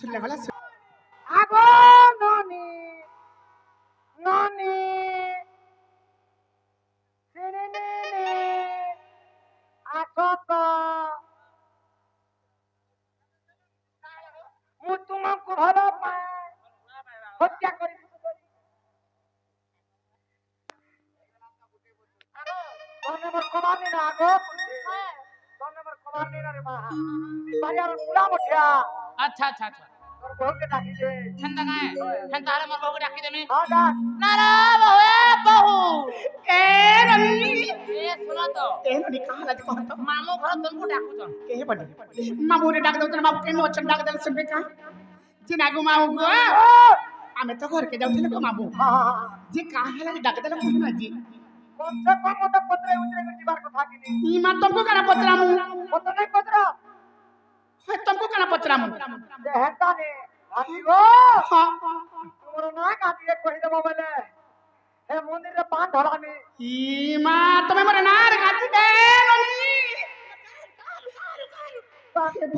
सुनले वाला আগো ননি ননি সিনিনি আসত ମୁଁ ତୁମକୁ ଭଲ ପାଏ ହତ୍ୟା କରି ତମେ ମୋର ଖବର ନେଇ ନା ଆଗ ତମେ ମୋର ଖବର ନେଇ ନା ରେ ମା ବାରିଆର ପୁରା ମଠିଆ अच्छा अच्छा अच्छा তোর বহুকে ডাকি দে ठंडा का है ठंडा रे मोर बहू डाकी देमी হ্যাঁ ডাক ना रे बहू ए बहू ए रनी ए सुनो तो ए रनी कहां लाज कह तो मामू घर तुमको डाकू तो ए बड़ी मामू रे डाक दो तन बाबू के नो चंदा डाक दल सुनबे का जिना गो मामू गो आमे तो घर के जाउथिले गो मामू जी कहां लाज डाक दल कोन जी কমসে কম মতো পত্রে উতরে যাবার কথা কি নি ई मा तुमको कना पचरामू পত্র নাই পত্র है तुमको कना पचरामू যে হেতা নে ভাবি গো हां তোমার না কাটিয়ে কই দেব বলে হে মন্দিরে পান ধরামি ई मा তুমি মরে নার গাতি দে রনি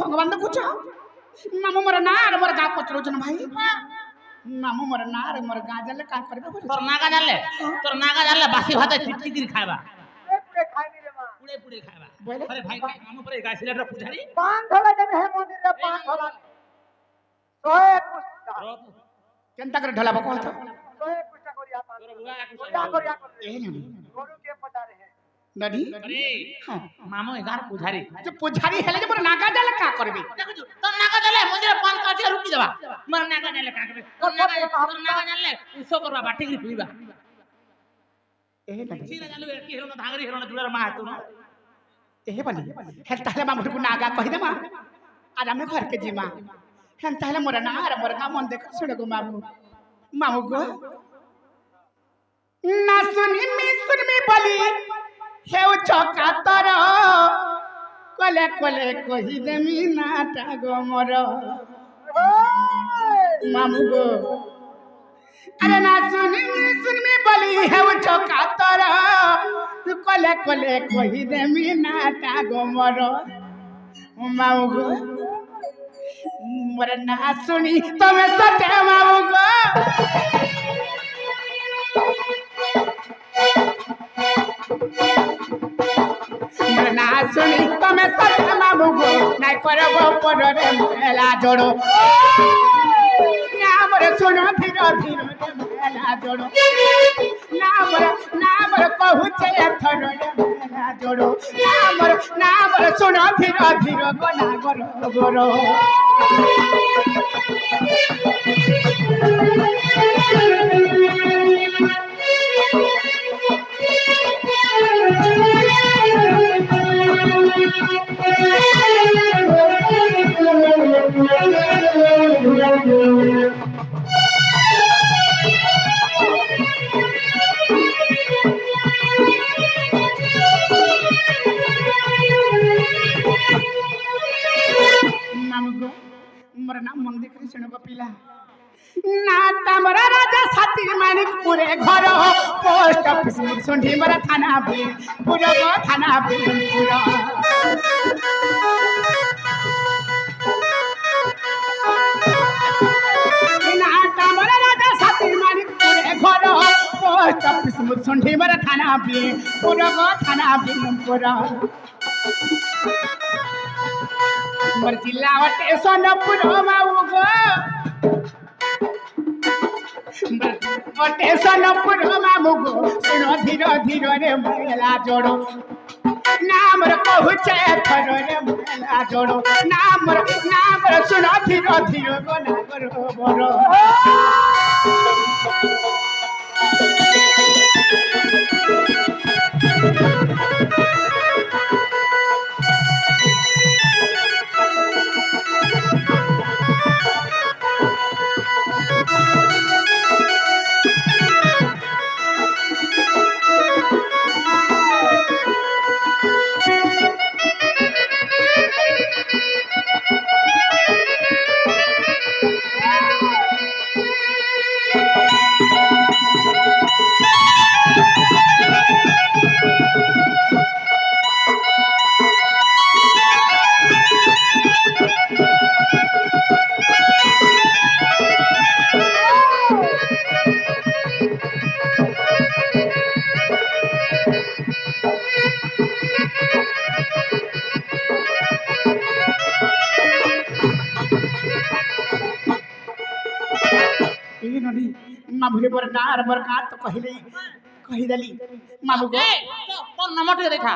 भगवान तो कुछ मामू मोर नार मोर गा पचरो जन भाई मामू मोर नार मोर गा जले का करबे बोले तोर नागा जानले बासी भात चिटकी गिर खाइबा পুরে খাইনি রে মা पुड़े पुड़े खाइबा बोले अरे भाई भाई मामू परे गाय सिलेटर पुजारी পান ধরা দেবে হে মন্দিরে পান ধরামি 121 रो केनता करे ढला बको तो 121 করিয়া পান तोर बुआ করিয়া করিয়া ए नहीं গরু কে পদারে হে नडी अरे हां मामू एगार पुजारी जो पुजारी हेले जे मोर नागा जले का करबे देखो जो तोर नागा जानले मंदिर पान काटी रुकी देबा मोर नागा जानले का करबे तोर नागा जानले उसो करबा बाटी गिर पीबा ए नडी ठीक ना जानले की हेरो ना धागरी हेरो ना जुलर मा तू ना ए बनी हेल ताले मामू को नागा कहि दे मा आज हम घर के जीमा हेल ताले मोर नार मोर गा मन देख सुन गो मामू मामू गो ना सुन मी बोली हेउ चका तर कले कले कहि देमी नाटा गो मोर मामू गो अरे ना सुन मी बोली हेउ चका तर कले कले कहि देमी नाटा गो मोर मामू गो मोर ना सुनी तमे सते मामू गो ना सुनी तमे सत्य मामू गो नाइ करबो पडरे मेला जोड़ो नामरे सुनो धीरो धीरो रे मेला जोड़ो नामरे कहूचे थरो रे मेला जोड़ो नामरे सुनो धीरो धीरो गोना गोरो गोरो मोर नाम मंदिर कृष्ण कपिला ना तमरा राजा साथी मानिक पूरे घर पोस्ट ऑफिस सुंढी मरा थाना भी पूरा थाना भी पूरा ना तमरा राजा साथी मानिक पूरे घर पोस्ट ऑफिस सुंढी मरा थाना भी पूरा थाना भी पूरा मोर जिला वटे सोनपुर माऊ गो वटे सोनपुर माऊ गो सुनो धीरो धीरो रे मेला जोड़ो नाम रे कहूचे थरो रे मेला जोड़ो नाम रे सुनो धीरो धीरो गो ना करो बरो এই ননি মামুরে বর না আর বর না তো কহিদেলি মামু গো তোর নম্বর টিকে দেখা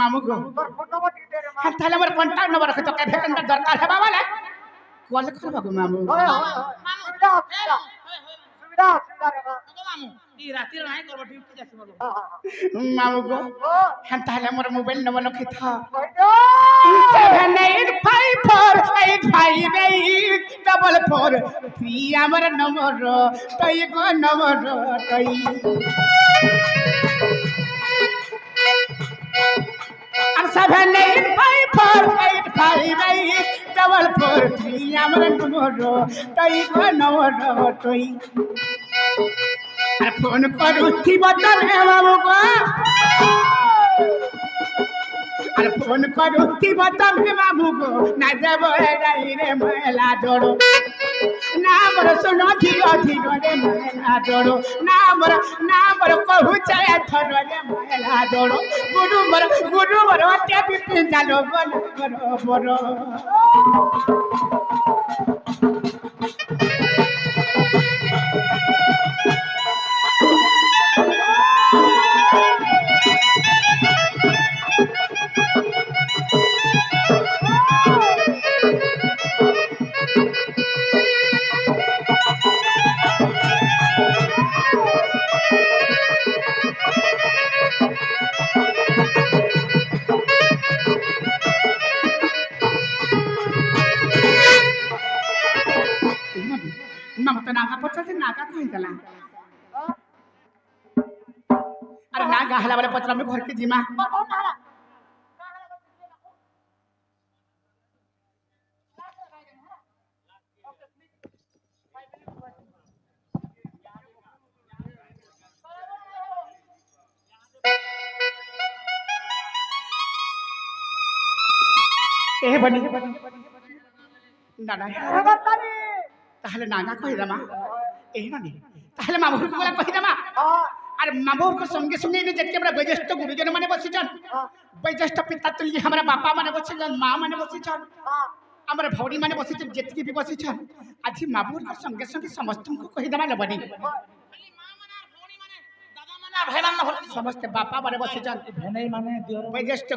মামু গো তোর ফোন নম্বর দিয়ে দে রে মা তাহলে আমার কন্টাক্ট নম্বর রাখো তো কেভে কেনটা দরকার হেবা বলে কল করবা গো মামু হয় হয় সুবিধা সুবিধা সুবিধা সুবিধা রে মা মামু এই রাতের নাই করব ডিউটি যাচ্ছি বলো মামু গো ও হ্যাঁ তাহলে আমার মোবাইল নম্বর লিখে থা কইতো 7854 আমার নম্বর তই গো নম্বর তই আর 7854 আমার নম্বর তই গো নম্বর তই আর ফোন করুথিব তবে বাবু গো আর ফোন করুথিব তবে বাবু গো না দেব এরাই রে মেলা জড়ো না মোর শোনো ধীর ধীর রে মেলা জড়ো না মোর কহুছে এথর রে মেলা জড়ো গুরু মোর অটে বিপিন জালো গল বড় মমতা নাগা পচাতে নাগা কহিদেলা আরে নাগা হেলা বলে পচরা আমি ঘরকে জিমা এ বনি দাদা হেবাতানি তাহলে নাগা কহিদামা এই ননি তাহলে মামুর গুলা কহিদামা আর মামুর সঙ্গে সঙ্গে এনে যেতে আমরা বয়োজ্যেষ্ঠ গুরুজন মানে বসিছন বয়োজ্যেষ্ঠ পিতা তুল্য আমরা বাপা মানে বসিছন মা মানে বসিছন আমরা ভৌরি মানে বসিছন যেতকি বি বসিছন আজি মামুর সঙ্গে সঙ্গে সমস্ত কহিদামা লবনি খালি মা মানে আর ভৌনি মানে দাদা মানে আর ভাই মানে সমস্ত বাপা মানে বসিছন ভেনেই মানে বয়োজ্যেষ্ঠ